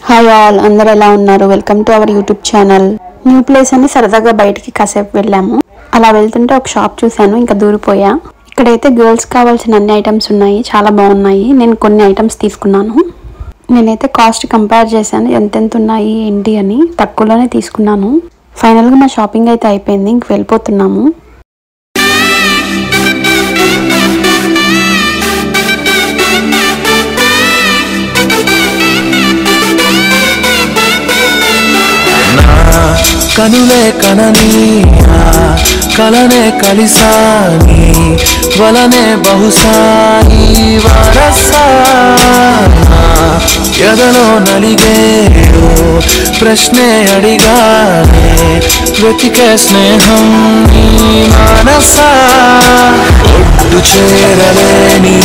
Hi all, అందరూ ఎలా ఉన్నారు? Welcome to our YouTube channel. New place అని సరదాగా బయటికి కాసేపు వెళ్ళాము. అలా వెళ్తుంటే ఒక షాప్ చూశాను, ఇంకా దూరిపోయా. ఇక్కడైతే గర్ల్స్ కావాల్సిన అన్ని ఐటమ్స్ ఉన్నాయి, చాలా బాగున్నాయి. నేను కొన్ని ఐటమ్స్ తీసుకున్నాను. నేనైతే కాస్ట్ కంపేర్ చేశాను, ఎంతెంత ఉన్నాయి ఏంటి అని. తక్కువలోనే తీసుకున్నాను. ఫైనల్గా మా షాపింగ్ అయితే అయిపోయింది, ఇంక వెళ్ళిపోతున్నాము. కనులే కనని కలనే కలిసాని వలనే బహుశాయి వరసా ఎదలో నలిగేయో ప్రశ్నే అడిగానే వెతికే స్నేహం నీ మనసా ఒడ్డు చేరలేని